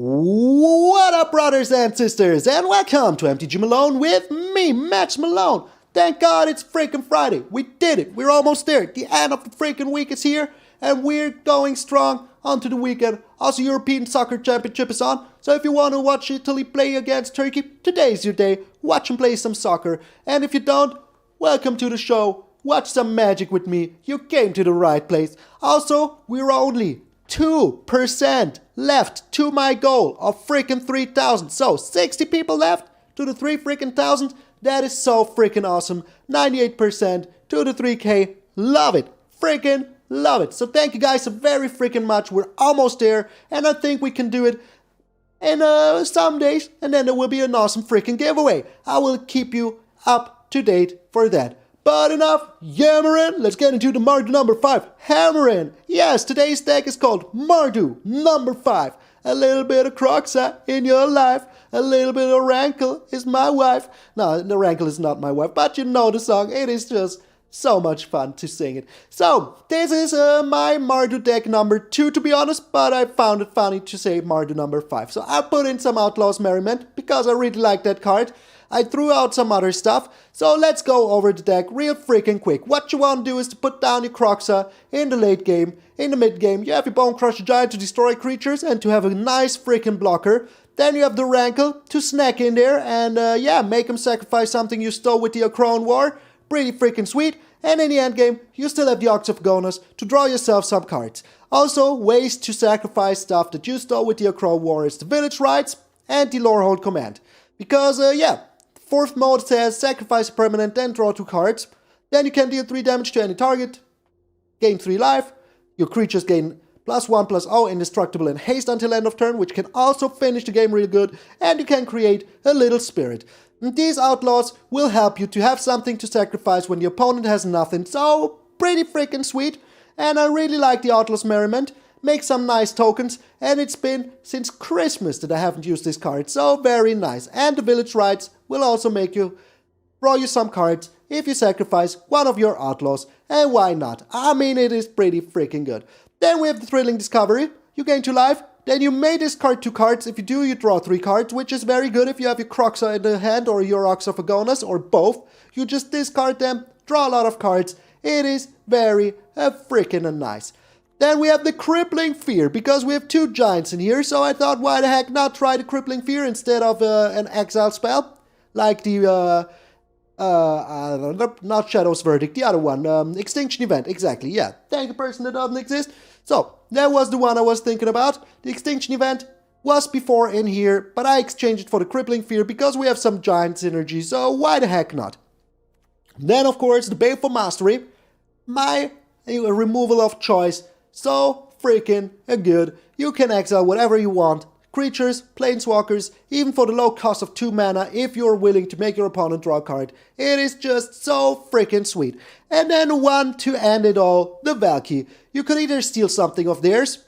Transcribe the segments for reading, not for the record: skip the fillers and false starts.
What up, brothers and sisters, and welcome to MTG Malone with me, MtgA Malone. Thank God it's freaking Friday. We did it. We're almost there. The end of the freaking week is here, and we're going strong onto the weekend. Also, European Soccer Championship is on, so if you want to watch Italy play against Turkey, today's your day. Watch them play some soccer, and if you don't, welcome to the show. Watch some magic with me. You came to the right place. Also, we're only 2% left to my goal of freaking 3,000. So 60 people left to the 3,000. That is so freaking awesome. 98% to the 3K. Love it. Freaking love it. So thank you guys so very freaking much. We're almost there, and I think we can do it in some days, and then there will be an awesome freaking giveaway. I will keep you up to date for that. But enough yammering, let's get into the Mardu number 5, hammering. Yes, today's deck is called Mardu number 5. A little bit of Kroxa in your life, a little bit of Rankle is my wife. No, the Rankle is not my wife, but you know the song. It is just so much fun to sing it. So, this is my Mardu deck number 2, to be honest, but I found it funny to say Mardu number 5. So I put in some Outlaws Merriment, because I really like that card. I threw out some other stuff, so let's go over the deck real freaking quick. What you want to do is to put down your Kroxa in the late game. In the mid game, you have your Bonecrusher Giant to destroy creatures and to have a nice freaking blocker. Then you have the Rankle to snack in there and yeah, make him sacrifice something you stole with the Akroan War. Pretty freaking sweet. And in the end game, you still have the Ox of Agonas to draw yourself some cards. Also, ways to sacrifice stuff that you stole with the Akroan War is the Village Rites and the Lorehold Command. Because, yeah, fourth mode says sacrifice a permanent, then draw 2 cards. Then you can deal 3 damage to any target, gain 3 life. Your creatures gain +1/+0 indestructible and haste until end of turn, which can also finish the game real good. And you can create a little spirit. And these outlaws will help you to have something to sacrifice when the opponent has nothing. So, pretty freaking sweet. And I really like the Outlaws Merriment. Make some nice tokens, and it's been since Christmas that I haven't used this card, so very nice. And the Village Rites will also make you draw you some cards if you sacrifice one of your outlaws, and why not? I mean, it is pretty freaking good. Then we have the Thrilling Discovery. You gain 2 life, then you may discard 2 cards. If you do, you draw 3 cards, which is very good if you have your Kroxa in the hand or your Ox of Agonas, or both. You just discard them, draw a lot of cards. It is very freaking nice. Then we have the Crippling Fear, because we have 2 giants in here, so I thought why the heck not try the Crippling Fear instead of an exile spell, like the, not Shadow's Verdict, the other one, Extinction Event, exactly, yeah, thank you person that doesn't exist. So, that was the one I was thinking about. The Extinction Event was before in here, but I exchanged it for the Crippling Fear because we have some giant synergy, so why the heck not? Then, of course, the Baleful Mastery, my removal of choice. So freaking good. You can exile whatever you want. Creatures, planeswalkers, even for the low cost of 2 mana if you're willing to make your opponent draw a card. It is just so freaking sweet. And then one to end it all, the Valki. You could either steal something of theirs,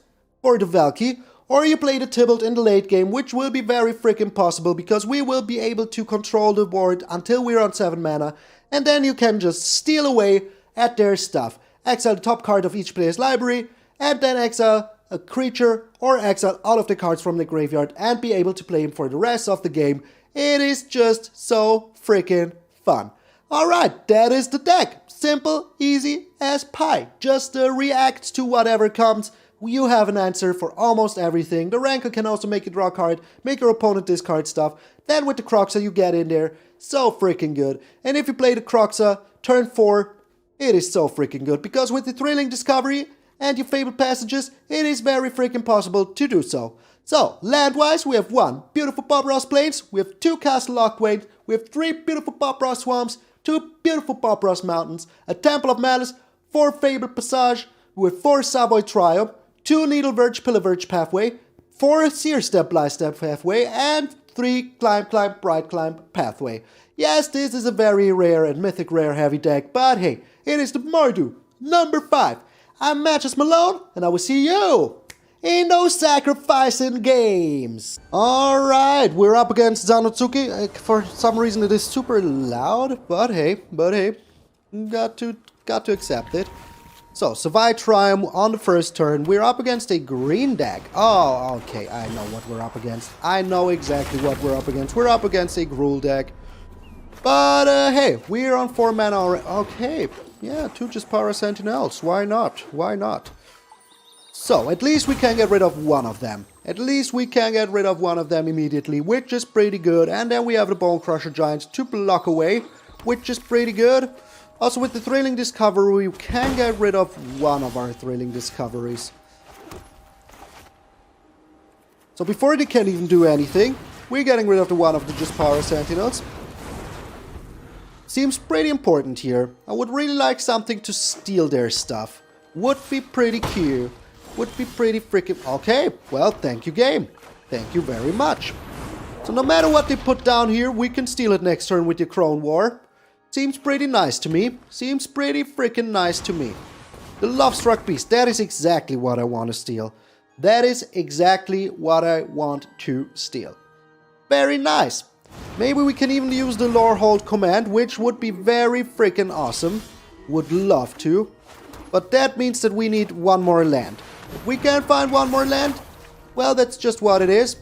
or the Valki, or you play the Tybalt in the late game, which will be very freaking possible because we will be able to control the board until we're on 7 mana. And then you can just steal away at their stuff. Exile the top card of each player's library, and then exile a creature or exile all of the cards from the graveyard and be able to play him for the rest of the game. It is just so freaking fun. Alright, that is the deck. Simple, easy as pie. Just react to whatever comes. You have an answer for almost everything. The Rankle can also make you draw a card, make your opponent discard stuff. Then with the Kroxa you get in there. So freaking good. And if you play the Kroxa, turn 4, it is so freaking good. Because with the Thrilling Discovery and your Fabled Passages, it is very freaking possible to do so. So, land-wise, we have 1 beautiful Bob Ross Plains, we have 2 Castle Locthwain, we have 3 beautiful Bob Ross Swamps, 2 beautiful Bob Ross Mountains, a Temple of Malice, 4 Fabled Passage, we have 4 Savai Triome, 2 Needleverge Pathway, 4 Blightstep Pathway, and 3 Brightclimb Pathway. Yes, this is a very rare and mythic rare heavy deck, but hey, it is the Mardu number 5. I'm MtgA Malone, and I will see you in those sacrificing games. Alright, we're up against Zanotsuki. For some reason it is super loud, but hey, got to accept it. So, Savai Triome on the first turn. We're up against a green deck. Oh, okay, I know what we're up against. I know exactly what we're up against. We're up against a Gruul deck. But, hey, we're on 4 mana already. Okay, yeah, 2 Jaspara Sentinels. Why not? Why not? So, at least we can get rid of one of them. At least we can get rid of one of them immediately, which is pretty good. And then we have the Bonecrusher Giant to block away, which is pretty good. Also, with the Thrilling Discovery, we can get rid of one of our Thrilling Discoveries. So before they can even do anything, we're getting rid of the one of the Jaspara Sentinels. Seems pretty important here. I would really like something to steal their stuff. Would be pretty cute. Would be pretty freaking... Okay, well, thank you, game. Thank you very much. So no matter what they put down here, we can steal it next turn with the Akroan War. Seems pretty nice to me. Seems pretty freaking nice to me. The Lovestruck Beast, that is exactly what I want to steal. That is exactly what I want to steal. Very nice. Maybe we can even use the Lorehold Command, which would be very freaking awesome. Would love to. But that means that we need one more land. If we can't find one more land, well, that's just what it is.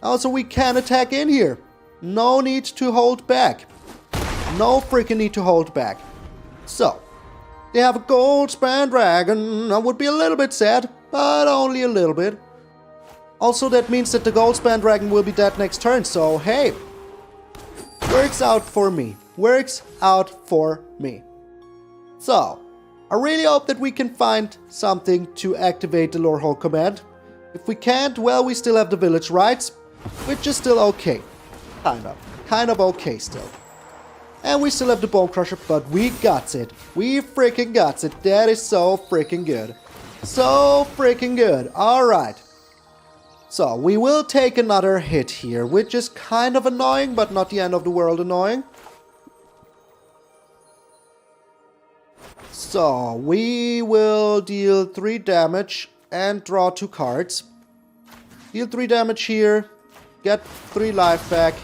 Also, we can attack in here. No need to hold back. No freaking need to hold back. So, they have a Goldspan Dragon. I would be a little bit sad, but only a little bit. Also, that means that the Goldspan Dragon will be dead next turn, so hey. Works out for me. Works out for me. So, I really hope that we can find something to activate the Lorehold Command. If we can't, well, we still have the Village Rites, which is still okay. Kind of okay still. And we still have the Bonecrusher, but we got it. We freaking got it. That is so freaking good. So freaking good. Alright. So, we will take another hit here, which is kind of annoying, but not the end of the world annoying. So, we will deal 3 damage and draw 2 cards. Deal 3 damage here. Get 3 life back.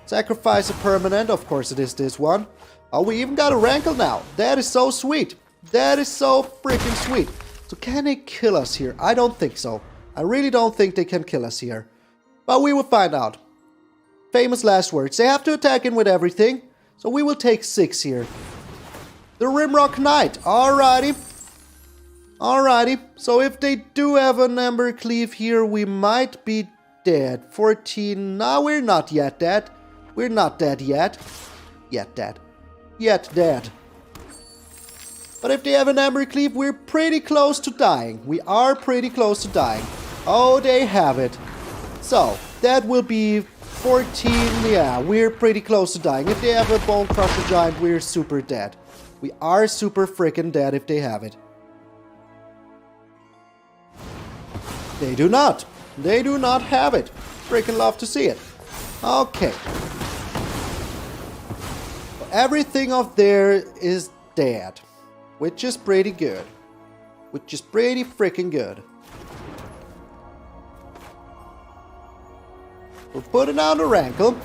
Sacrifice a permanent, of course it is this one. Oh, we even got a Rankle now. That is so sweet. That is so freaking sweet. So can they kill us here? I don't think so. I really don't think they can kill us here. But we will find out. Famous last words. They have to attack in with everything. So we will take 6 here. The Rimrock Knight. Alrighty. Alrighty. So if they do have an Ember Cleave here, we might be dead. 14. No, we're not yet dead. We're not dead yet. Yet dead. Yet dead. But if they have an Ember Cleave, we're pretty close to dying. We are pretty close to dying. Oh, they have it. So, that will be 14. Yeah, we're pretty close to dying. If they have a Bonecrusher Giant, we're super dead. We are super freaking dead if they have it. They do not. They do not have it. Freaking love to see it. Okay. Everything of there is dead. Which is pretty good. Which is pretty freaking good. We're putting on the Rankle.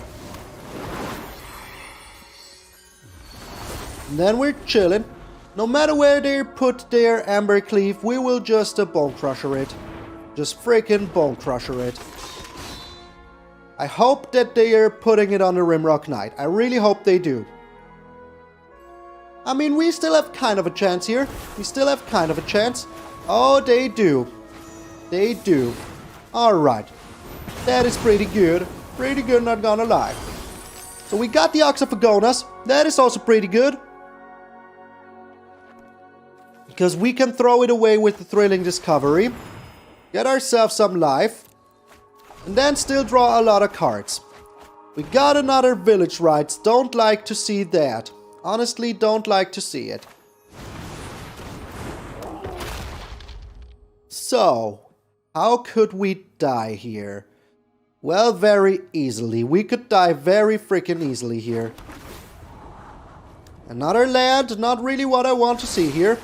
And then we're chilling. No matter where they put their Ember Cleave, we will just Bonecrusher it. Just freaking Bonecrusher it. I hope that they are putting it on the Rimrock Knight. I really hope they do. I mean, we still have kind of a chance here. We still have kind of a chance. Oh, they do. They do. Alright. That is pretty good. Pretty good, not gonna lie. So we got the Ox of Agonas. That is also pretty good. Because we can throw it away with the Thrilling Discovery. Get ourselves some life. And then still draw a lot of cards. We got another Village Rites. Don't like to see that. Honestly, don't like to see it. So, how could we die here? Well, very easily. We could die very freaking easily here. Another land, not really what I want to see here.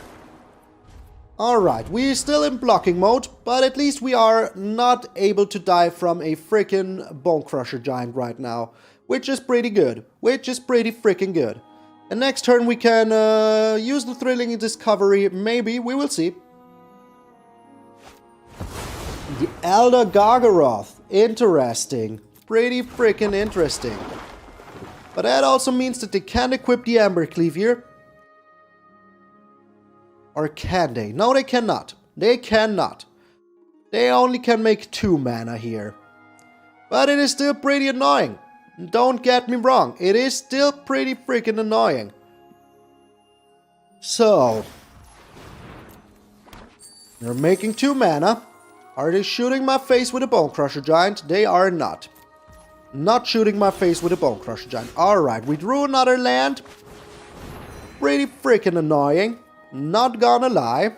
Alright, we're still in blocking mode, but at least we are not able to die from a freaking Bonecrusher Giant right now. Which is pretty good. Which is pretty freaking good. And next turn we can use the Thrilling Discovery. Maybe, we will see. The Elder Gargaroth. Interesting. Pretty freaking interesting. But that also means that they can't equip the Embercleave here. Or can they? No, they cannot. They cannot. They only can make 2 mana here. But it is still pretty annoying. Don't get me wrong. It is still pretty freaking annoying. So. They're making 2 mana. Are they shooting my face with a Bonecrusher Giant? They are not. Not shooting my face with a Bonecrusher Giant. Alright, we drew another land. Pretty freaking annoying. Not gonna lie.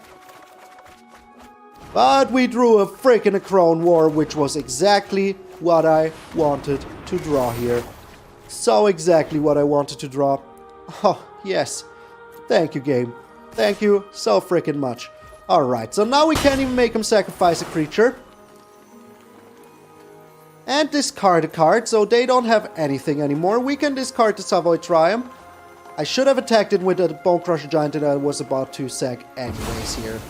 But we drew a freaking Akroan War, which was exactly what I wanted to draw here. So exactly what I wanted to draw. Oh, yes. Thank you, game. Thank you so freaking much. Alright, so now we can't even make him sacrifice a creature. And discard a card, so they don't have anything anymore. We can discard the Savai Triome. I should have attacked it with a Bonecrusher Giant that I was about to sack anyways here.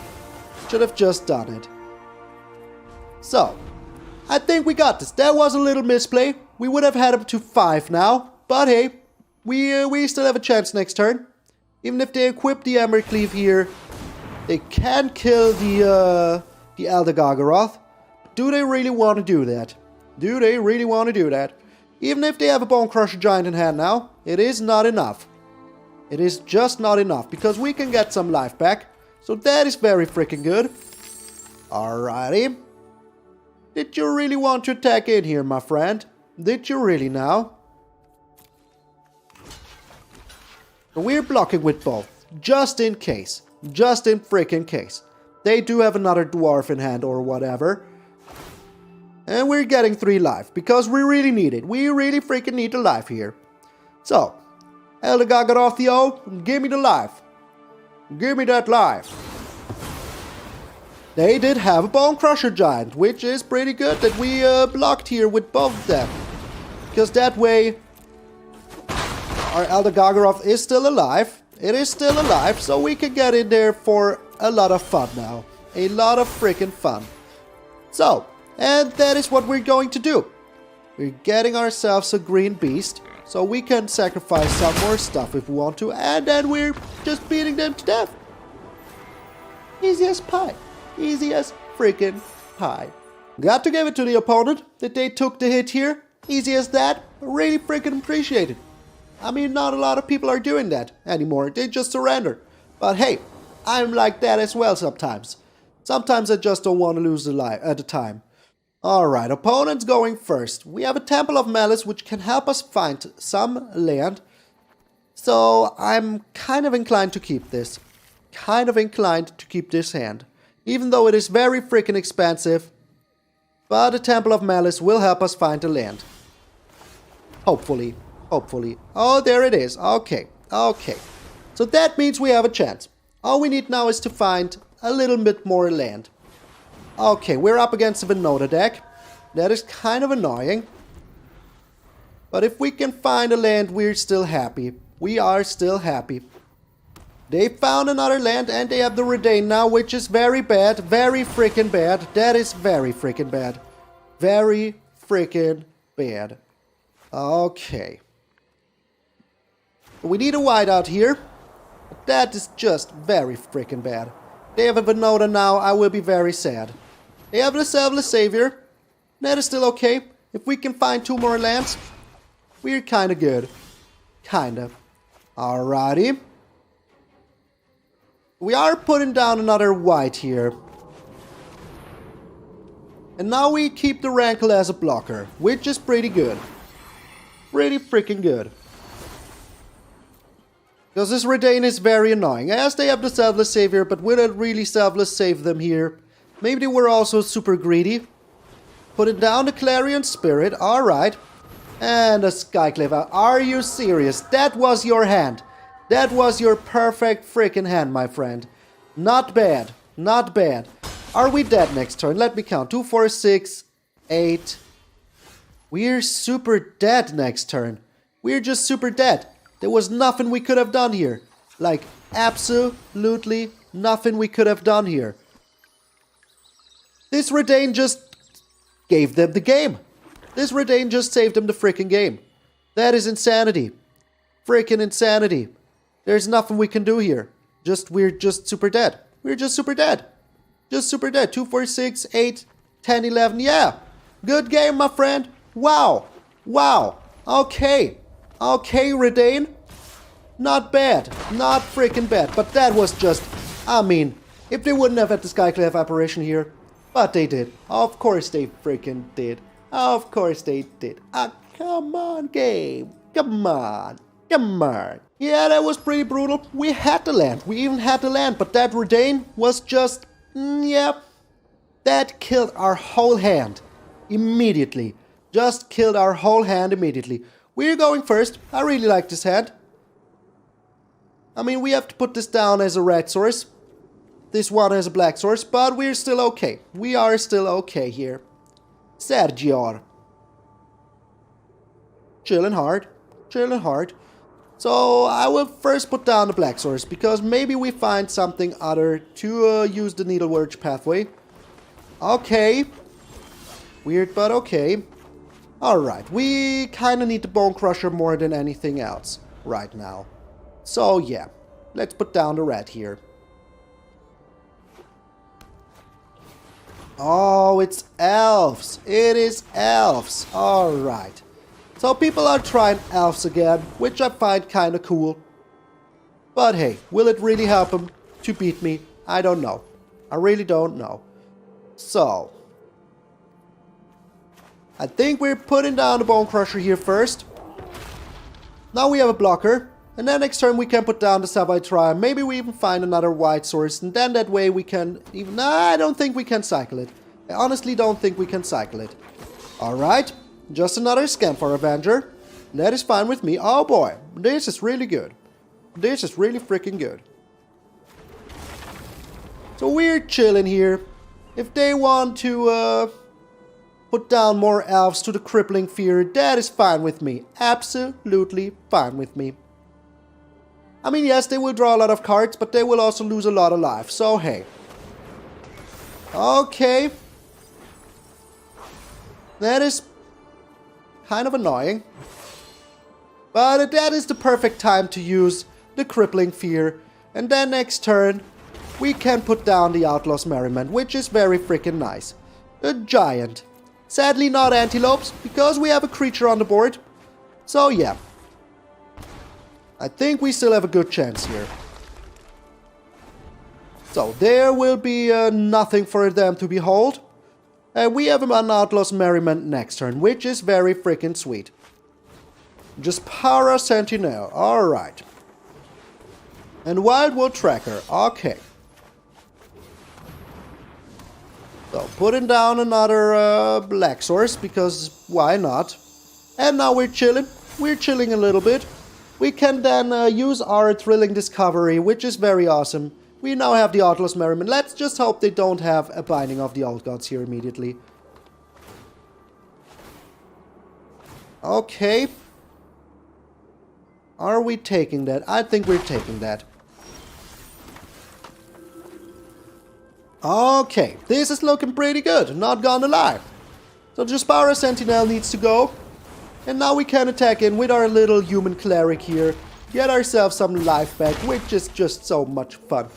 Should have just done it. So, I think we got this. That was a little misplay. We would have had up to 5 now. But hey, we still have a chance next turn. Even if they equip the Embercleave here, they can kill the Elder Gargaroth. Do they really want to do that? Do they really want to do that? Even if they have a Bonecrusher Giant in hand now, it is not enough. It is just not enough, because we can get some life back. So that is very freaking good. Alrighty. Did you really want to attack in here, my friend? Did you really now? We're blocking with both, just in case. Just in freaking case. They do have another dwarf in hand or whatever. And we're getting 3 life, because we really need it. We really freaking need the life here. So, Elder Gargarothio, give me the life. Give me that life. They did have a Bonecrusher Giant, which is pretty good that we blocked here with both of them. Because that way, our Elder Gargaroth is still alive. It is still alive, so we can get in there for a lot of fun now. A lot of freaking fun. So, and that is what we're going to do. We're getting ourselves a green beast, so we can sacrifice some more stuff if we want to, and then we're just beating them to death. Easy as pie. Easy as freaking pie. Got to give it to the opponent that they took the hit here. Easy as that. Really freaking appreciate it. I mean, not a lot of people are doing that anymore. They just surrender. But hey, I'm like that as well sometimes. Sometimes I just don't want to lose the time. Alright, opponent's going first. We have a Temple of Malice, which can help us find some land. So I'm kind of inclined to keep this. Kind of inclined to keep this hand. Even though it is very freaking expensive. But the Temple of Malice will help us find the land. Hopefully. Hopefully. Oh, there it is. Okay. Okay. So that means we have a chance. All we need now is to find a little bit more land. Okay, we're up against a Venota deck. That is kind of annoying. But if we can find a land, we're still happy. We are still happy. They found another land and they have the Redain now, which is very bad. Very freaking bad. That is very freaking bad. Very freaking bad. Okay. We need a whiteout here. That is just very freaking bad. They have a Venota now. I will be very sad. They have the Selfless Savior. That is still okay. If we can find 2 more lands, we're kind of good. Kind of. Alrighty. We are putting down another white here. And now we keep the Rankle as a blocker, which is pretty good. Pretty freaking good. Because this Redain is very annoying. As they have the Selfless Savior, but will it really Selfless save them here? Maybe they were also super greedy. Putting down the Clarion Spirit, alright. And a Skyclave. Are you serious? That was your hand. That was your perfect freaking hand, my friend. Not bad. Not bad. Are we dead next turn? Let me count. 2, 4, 6, 8. We're super dead next turn. We're just super dead. There was nothing we could have done here. Like, absolutely nothing we could have done here. This Redain just gave them the game. This Redain just saved them the freaking game. That is insanity. Freaking insanity. There's nothing we can do here. We're just super dead. We're just super dead. Just super dead. 2, 4, 6, 8, 10, 11. Yeah. Good game, my friend. Wow. Wow. Okay. Okay, Redain. Not bad. Not freaking bad. But that was just... I mean, if they wouldn't have had the Skyclave apparition here... But they did. Of course they freaking did. Of course they did. Ah, come on, game. Come on. Come on. Yeah, that was pretty brutal. We had to land. We even had to land. But that Redain was just... yeah. That killed our whole hand. Immediately. Just killed our whole hand immediately. We're going first. I really like this hand. I mean, we have to put this down as a red source. This one as a black source, but we're still okay. We are still okay here. Sergio. Chilling hard. Chilling hard. So I will first put down the black source, because maybe we find something other to use the Needleverge Pathway. Okay. Weird, but okay. Alright, we kind of need the Bonecrusher more than anything else right now. So yeah, let's put down the red here. Oh, it's elves. It is elves. Alright. So people are trying elves again, which I find kind of cool. But hey, will it really help them to beat me? I don't know. I really don't know. So, I think we're putting down the Bonecrusher here first. Now we have a blocker. And then next turn we can put down the Savai Triome. Maybe we even find another white source. And then that way we can even... Nah, I don't think we can cycle it. I honestly don't think we can cycle it. Alright. Just another scan for Avenger. That is fine with me. Oh boy. This is really good. This is really freaking good. So we're chilling here. If they want to put down more elves to the Crippling Fear, that is fine with me. Absolutely fine with me. I mean, yes, they will draw a lot of cards, but they will also lose a lot of life. So, hey. Okay. That is kind of annoying. But that is the perfect time to use the Crippling Fear. And then next turn, we can put down the Outlaws Merriment, which is very freaking nice. A Giant. Sadly not Antelopes, because we have a creature on the board. So, yeah. I think we still have a good chance here. So, there will be nothing for them to behold. And we have an Outlaws Merriment next turn, which is very freaking sweet. Just Para Sentinel, alright. And Wildwood Tracker, okay. So, putting down another black source, because why not? And now we're chilling. We're chilling a little bit. We can then use our Thrilling Discovery, which is very awesome. We now have the Outlaws Merriment. Let's just hope they don't have a Binding of the Old Gods here immediately. Okay. Are we taking that? I think we're taking that. Okay, this is looking pretty good, not gonna lie. So Jaspara Sentinel needs to go. And now we can attack in with our little human cleric here. Get ourselves some life back, which is just so much fun.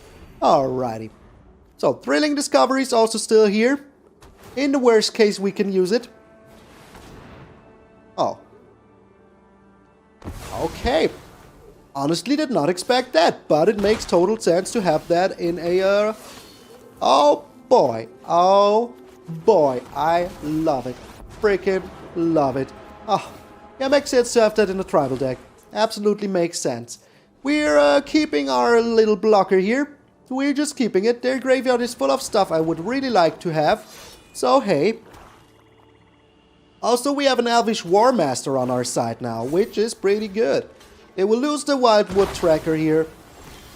Alrighty. So, Thrilling Discovery is also still here. In the worst case, we can use it. Oh. Okay. Honestly, did not expect that, but it makes total sense to have that in a... Oh boy. Oh boy. I love it. Freaking love it. Oh, yeah, makes sense to have that in a tribal deck. Absolutely makes sense. We're keeping our little blocker here. We're just keeping it. Their graveyard is full of stuff I would really like to have. So, hey. Also, we have an Elvish War Master on our side now, which is pretty good. They will lose the Wildwood Tracker here.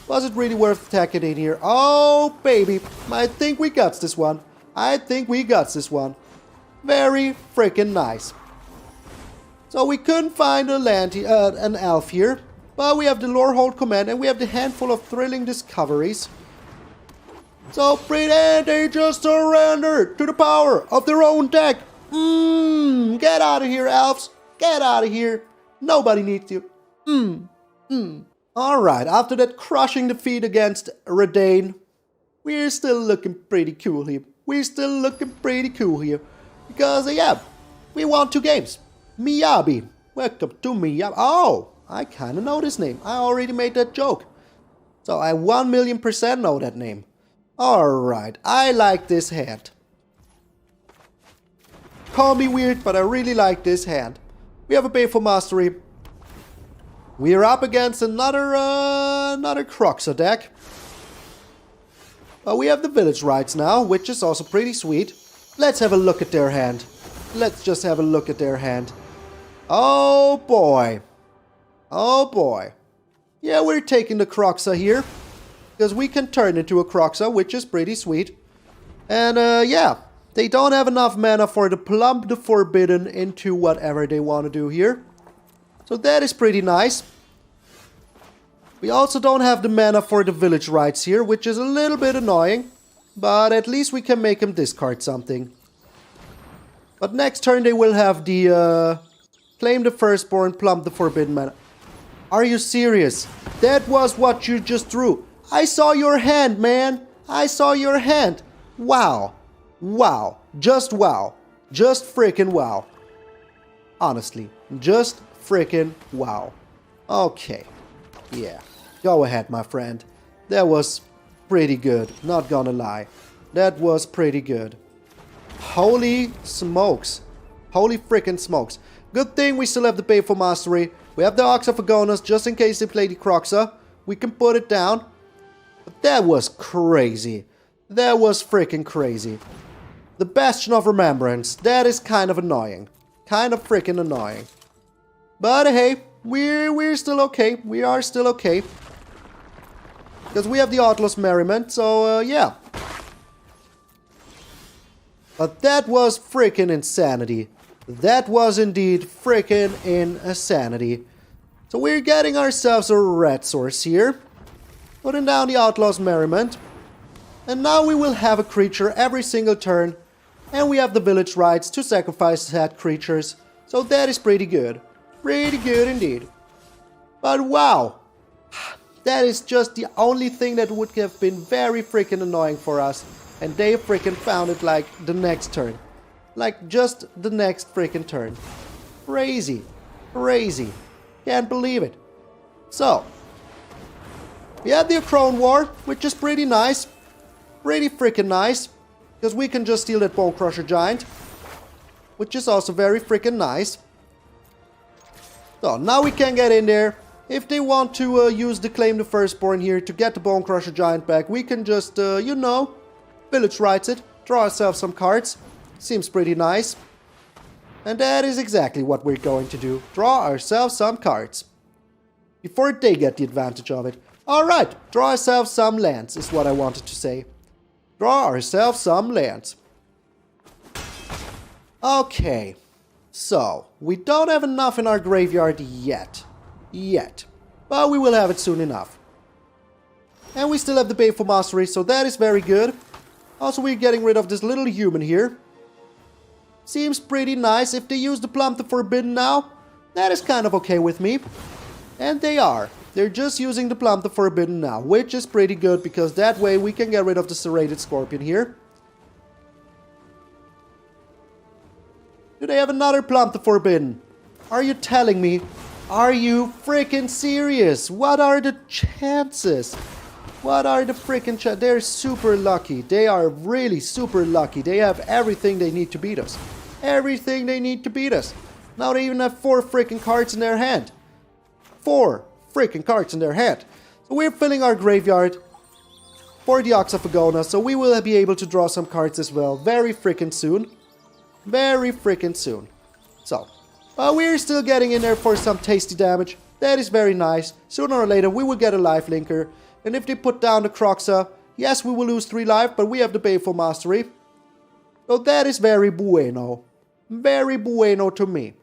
Was it really worth attacking in here? Oh, baby. I think we got this one. I think we got this one. Very freaking nice. So we couldn't find a an elf here. But we have the Lorehold Command and we have the handful of thrilling discoveries. So pretend they just surrendered to the power of their own deck. Get out of here, elves. Get out of here. Nobody needs you. Alright, after that crushing defeat against Redane, we're still looking pretty cool here. Because, yeah, we won 2 games. Miyabi. Welcome to Miyabi. Oh, I kind of know this name. I already made that joke. So I 1,000,000% know that name. Alright, I like this hand. Call me weird, but I really like this hand. We have a Baleful Mastery. We are up against another Kroxa deck. But we have the Village Rites now, which is also pretty sweet. Let's have a look at their hand. Let's just have a look at their hand. Oh boy. Oh boy. Yeah, we're taking the Kroxa here. Because we can turn into a Kroxa, which is pretty sweet. And yeah, they don't have enough mana for the Plumb the Forbidden into whatever they want to do here. So that is pretty nice. We also don't have the mana for the Village Rites here, which is a little bit annoying. But at least we can make him discard something. But next turn they will have the Claim the Firstborn, Plumb the Forbidden mana. Are you serious? That was what you just drew. I saw your hand, man. I saw your hand. Wow. Wow. Just wow. Just freaking wow. Honestly. Just freaking wow. Okay. Yeah. Go ahead, my friend. That was pretty good. Not gonna lie. That was pretty good. Holy smokes. Holy freaking smokes. Good thing we still have the Baleful Mastery. We have the Ox of Agonas just in case they play the Kroxa. We can put it down. But that was crazy. That was freaking crazy. The Bastion of Remembrance. That is kind of annoying. Kind of freaking annoying. But hey, we're still okay. We are still okay. Because we have the Outlaws Merriment, so yeah. But that was freaking insanity. That was indeed freaking insanity. So we're getting ourselves a red source here. Putting down the Outlaws Merriment. And now we will have a creature every single turn. And we have the Village Rites to sacrifice said creatures. So that is pretty good. Pretty good indeed. But wow. That is just the only thing that would have been very freaking annoying for us. And they freaking found it like the next turn. Like just the next freaking turn. Crazy. Crazy. Can't believe it. So. We had the Akroan War, which is pretty nice. Pretty freaking nice. Because we can just steal that Bonecrusher Giant. Which is also very freaking nice. So now we can get in there. If they want to use the Claim the Firstborn here to get the Bonecrusher Giant back, we can just, you know, Village Rites it. Draw ourselves some cards. Seems pretty nice. And that is exactly what we're going to do. Draw ourselves some cards. Before they get the advantage of it. Alright, draw ourselves some lands is what I wanted to say. Draw ourselves some lands. Okay. So, we don't have enough in our graveyard yet. But we will have it soon enough. And we still have the Baleful Mastery, so that is very good. Also, we're getting rid of this little human here. Seems pretty nice. If they use the Plumb the Forbidden now, that is kind of okay with me. And they are. They're just using the Plumb the Forbidden now, which is pretty good because that way we can get rid of the Serrated Scorpion here. Do they have another Plumb the Forbidden? Are you telling me? Are you freaking serious? What are the chances? What are the freaking chances? They're super lucky. They are really super lucky. They have everything they need to beat us. Everything they need to beat us. Now they even have 4 freaking cards in their hand. 4 freaking cards in their hand. So we're filling our graveyard for the Ox of Agonas. So we will be able to draw some cards as well very freaking soon. Very freaking soon. So, we're still getting in there for some tasty damage. That is very nice. Sooner or later we will get a life linker. And if they put down the Kroxa, yes, we will lose 3 life, but we have the Baleful Mastery. So that is very bueno. Very bueno to me.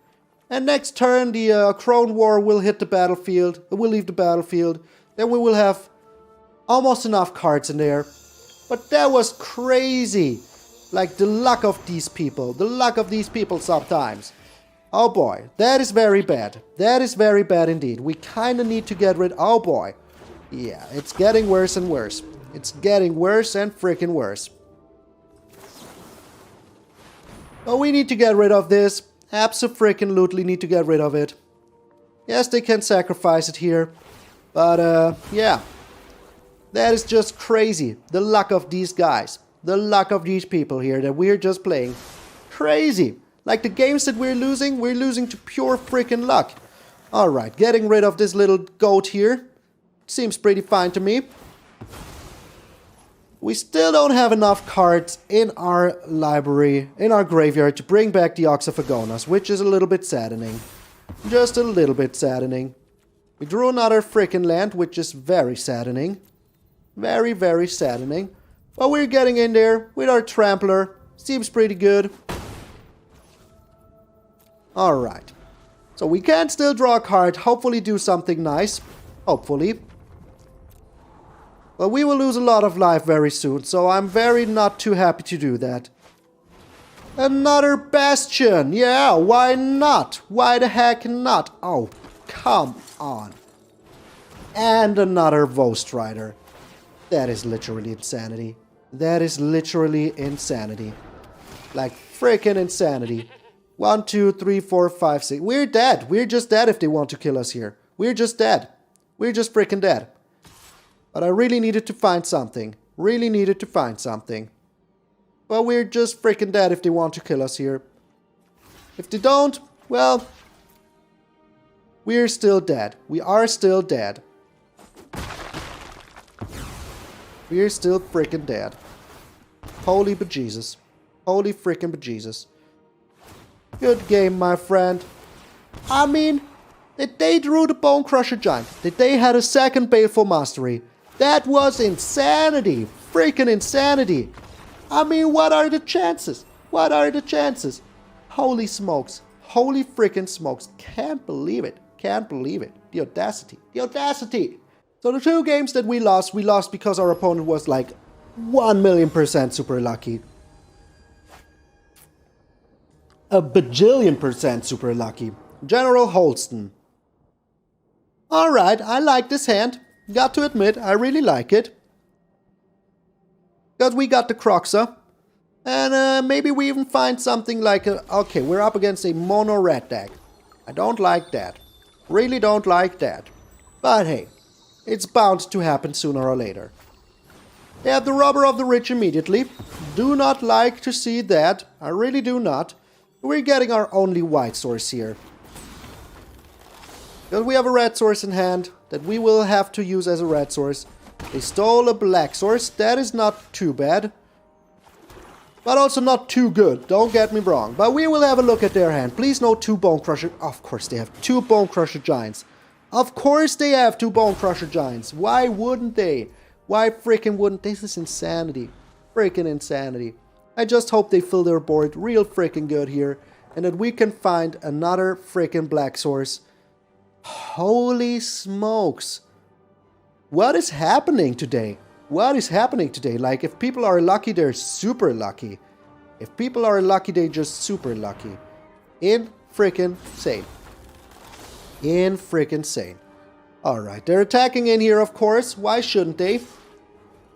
And next turn, the Akroan War will hit the battlefield. It will leave the battlefield. Then we will have almost enough cards in there. But that was crazy. Like the luck of these people. The luck of these people sometimes. Oh boy, that is very bad. That is very bad indeed. We kind of need to get rid... Oh boy. Yeah, it's getting worse and worse. It's getting worse and freaking worse. Oh, we need to get rid of this. Abso-freaking-lutely need to get rid of it. Yes, they can sacrifice it here. But, yeah. That is just crazy. The luck of these guys. The luck of these people here that we're just playing. Crazy. Like the games that we're losing to pure freaking luck. Alright, getting rid of this little goat here. Seems pretty fine to me. We still don't have enough cards in our library, in our graveyard, to bring back the Ox of Agonas, which is a little bit saddening. Just a little bit saddening. We drew another freaking land, which is very saddening. Very, very saddening. But we're getting in there with our Trampler. Seems pretty good. Alright. So we can still draw a card, hopefully do something nice. Hopefully. But we will lose a lot of life very soon, so I'm very not too happy to do that. Another Bastion! Yeah, why not? Why the heck not? Oh, come on. And another Ghost Rider. That is literally insanity. That is literally insanity. Like, freaking insanity. 1, 2, 3, 4, 5, 6. We're dead. We're just dead if they want to kill us here. We're just dead. We're just freaking dead. But I really needed to find something. Really needed to find something. But we're just freaking dead if they want to kill us here. If they don't, well... we're still dead. We are still dead. We're still freaking dead. Holy bejesus. Holy freaking bejesus. Good game, my friend. I mean, that they drew the Bonecrusher Giant. That they had a second Baleful Mastery. That was insanity. Freaking insanity. I mean, what are the chances? What are the chances? Holy smokes. Holy freaking smokes. Can't believe it. Can't believe it. The audacity. The audacity. So the two games that we lost because our opponent was like 1,000,000% super lucky. A bajillion% super lucky. General Holston. Alright, I like this hand. Got to admit, I really like it. Because we got the Kroxa. And maybe we even find something like a... Okay, we're up against a mono red deck. I don't like that. Really don't like that. But hey, it's bound to happen sooner or later. They have the Robber of the Rich immediately. Do not like to see that. I really do not. We're getting our only white source here. Because we have a red source in hand that we will have to use as a red source. They stole a black source. That is not too bad. But also not too good. Don't get me wrong. But we will have a look at their hand. Please no 2 Bonecrusher. Of course they have 2 Bonecrusher Giants. Of course they have 2 Bonecrusher Giants. Why wouldn't they? Why freaking wouldn't? This is insanity. Freaking insanity. I just hope they fill their board real freaking good here. And that we can find another freaking black source. Holy smokes. What is happening today? What is happening today? Like, if people are lucky, they're super lucky. If people are lucky, they're just super lucky. In freaking sane. In freaking sane. Alright, they're attacking in here, of course. Why shouldn't they?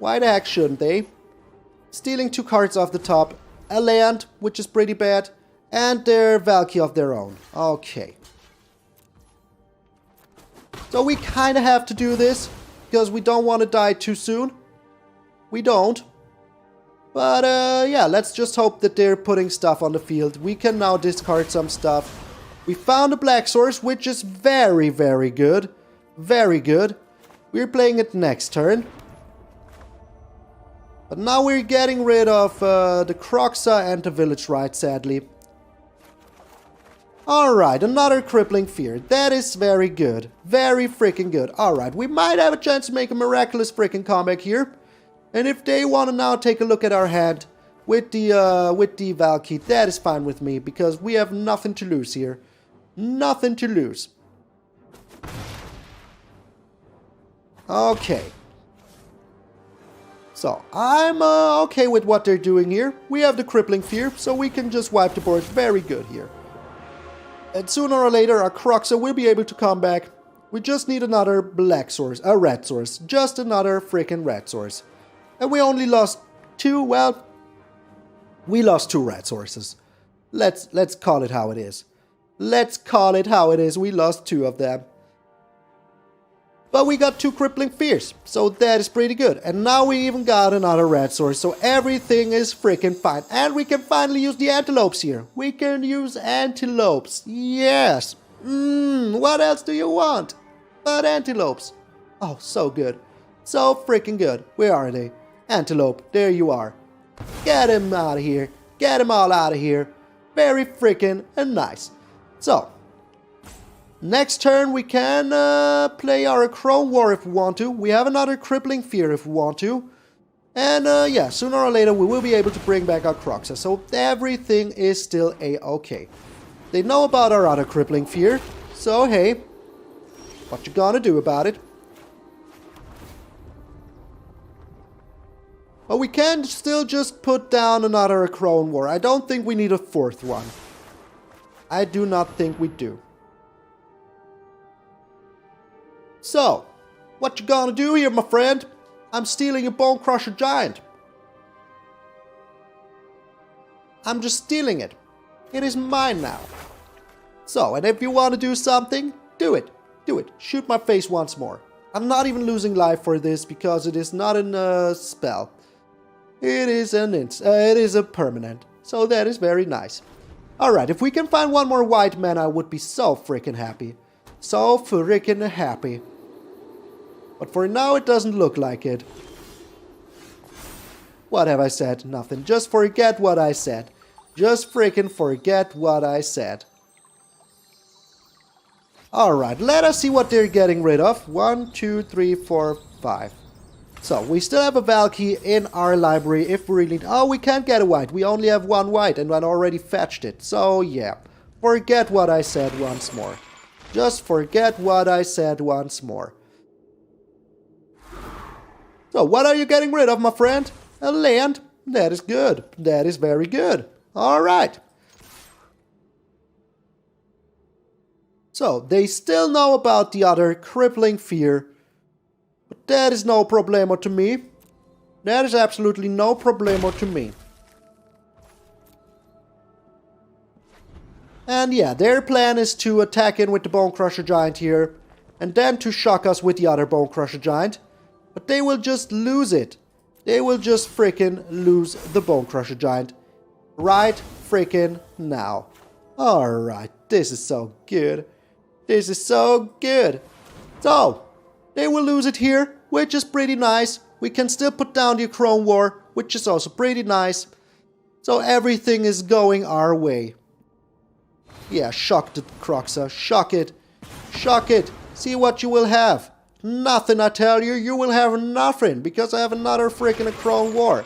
Why the heck shouldn't they? Stealing 2 cards off the top. A land, which is pretty bad. And their Valki of their own. Okay. So we kind of have to do this. Because we don't want to die too soon. We don't. But yeah, let's just hope that they're putting stuff on the field. We can now discard some stuff. We found a black source, which is very, very good. Very good. We're playing it next turn. But now we're getting rid of the Kroxa and the Village Rites, sadly. Alright, another Crippling Fear. That is very good. Very freaking good. Alright, we might have a chance to make a miraculous freaking comeback here. And if they want to now take a look at our hand with the Valki, that is fine with me. Because we have nothing to lose here. Nothing to lose. Okay. So, I'm okay with what they're doing here. We have the Crippling Fear, so we can just wipe the board very good here. And sooner or later, our Kroxa will be able to come back. We just need another black source, a red source. Just another freaking red source. And we only lost 2, well, we lost 2 red sources. Let's call it how it is. Let's call it how it is. We lost 2 of them. But we got 2 Crippling Fears, so that is pretty good. And now we even got another red source, so everything is freaking fine. And we can finally use the antelopes here. We can use antelopes. Yes. What else do you want but antelopes? Oh, so good. So freaking good. Where are they? Antelope, there you are. Get him out of here. Get them all out of here. Very freaking nice. So, next turn we can play our Akroan War if we want to. We have another Crippling Fear if we want to. And yeah, sooner or later we will be able to bring back our Kroxa. So everything is still a-okay. They know about our other Crippling Fear. So hey, what you gonna do about it? But we can still just put down another Akroan War. I don't think we need a 4th one. I do not think we do. So, what you gonna do here, my friend? I'm stealing your Bonecrusher Giant. I'm just stealing it. It is mine now. So, and if you want to do something, do it. Do it. Shoot my face once more. I'm not even losing life for this because it is not a spell. It is a permanent. So that is very nice. Alright, if we can find one more white mana, I would be so freaking happy. So freaking happy. But for now, it doesn't look like it. What have I said? Nothing. Just forget what I said. Just freaking forget what I said. Alright, let us see what they're getting rid of. 1, 2, 3, 4, 5. So, we still have a Valki in our library if we really... Oh, we can't get a white. We only have 1 white and I already fetched it. So, yeah. Forget what I said once more. Just forget what I said once more. So, what are you getting rid of, my friend? A land? That is good. That is very good. Alright. So, they still know about the other Crippling Fear. But that is no problemo to me. That is absolutely no problemo to me. And yeah, their plan is to attack in with the Bonecrusher Giant here. And then to shock us with the other Bonecrusher Giant. But they will just lose it. They will just freaking lose the Bonecrusher Giant. Right freaking now. Alright, this is so good. This is so good. So, they will lose it here, which is pretty nice. We can still put down the Akroan War, which is also pretty nice. So everything is going our way. Yeah, shock the Kroxa. Shock it. Shock it. See what you will have. Nothing, I tell you. You will have nothing, because I have another freaking Akroan War.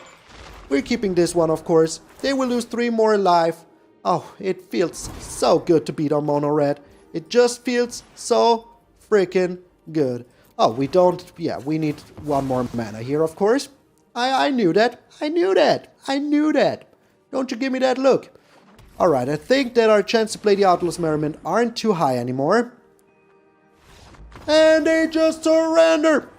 We're keeping this one, of course. They will lose 3 more life. Oh, it feels so good to beat our mono red. It just feels so freaking good. Oh, we don't... Yeah, we need 1 more mana here, of course. I knew that. I knew that. I knew that. Don't you give me that look. Alright, I think that our chance to play the Outlaws Merriment aren't too high anymore. And they just surrender.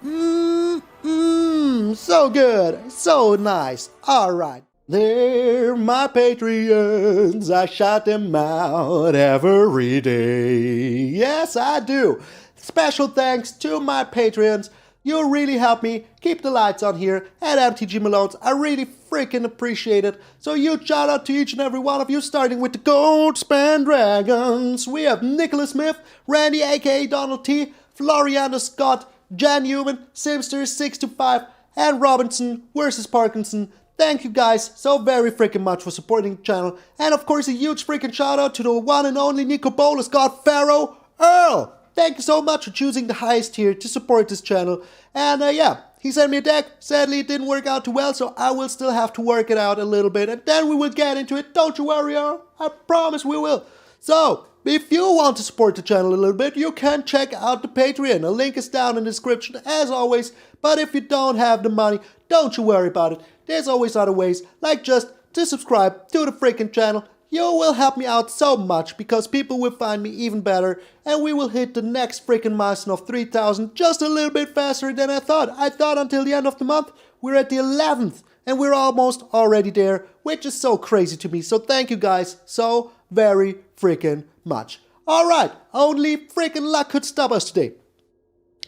So good. So nice. Alright. They're my Patreons. I shout them out every day. Yes, I do. Special thanks to my Patreons. You really help me keep the lights on here at MTG Malone's. I really freaking appreciate it. So huge shout out to each and every one of you, starting with the Gold Span Dragons. We have Nicholas Smith, Randy aka Donald T, Floriana Scott, Jan Newman, Simster625, and Robinson versus Parkinson. Thank you guys so very freaking much for supporting the channel. And of course a huge freaking shout out to the one and only Nico Bolas God Pharaoh Earl. Thank you so much for choosing the highest tier to support this channel. And yeah, he sent me a deck. Sadly, it didn't work out too well, so I will still have to work it out a little bit. And then we will get into it. Don't you worry, I promise we will. So, if you want to support the channel a little bit, you can check out the Patreon. A link is down in the description as always. But if you don't have the money, don't you worry about it. There's always other ways, like just to subscribe to the freaking channel. You will help me out so much because people will find me even better and we will hit the next freaking milestone of 3,000 just a little bit faster than I thought. I thought until the end of the month we're at the 11th and we're almost already there, which is so crazy to me. So thank you guys so very freaking much. Alright, only freaking luck could stop us today.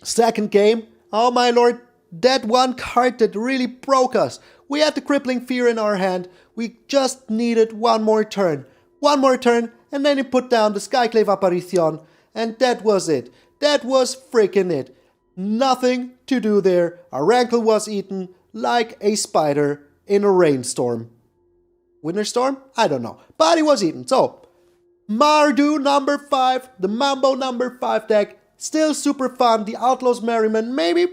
Second game, oh my lord, that one card that really broke us. We had the Crippling Fear in our hand. We just needed one more turn. One more turn, and then he put down the Skyclave Apparition, and that was it. That was freaking it. Nothing to do there. Our Rankle was eaten like a spider in a rainstorm. Winter storm? I don't know. But he was eaten. So, Mardu number 5, the Mambo number 5 deck. Still super fun. The Outlaws Merriment, maybe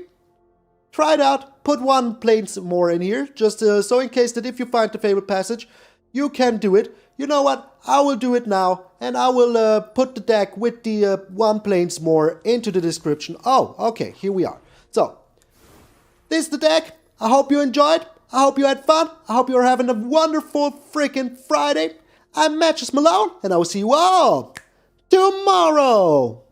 try it out, put one planes more in here, just so in case that if you find the Fabled Passage, you can do it. You know what, I will do it now, and I will put the deck with the one planes more into the description. Oh, okay, here we are. So, this is the deck. I hope you enjoyed, I hope you had fun, I hope you're having a wonderful freaking Friday. I'm MtgA Malone, and I will see you all tomorrow.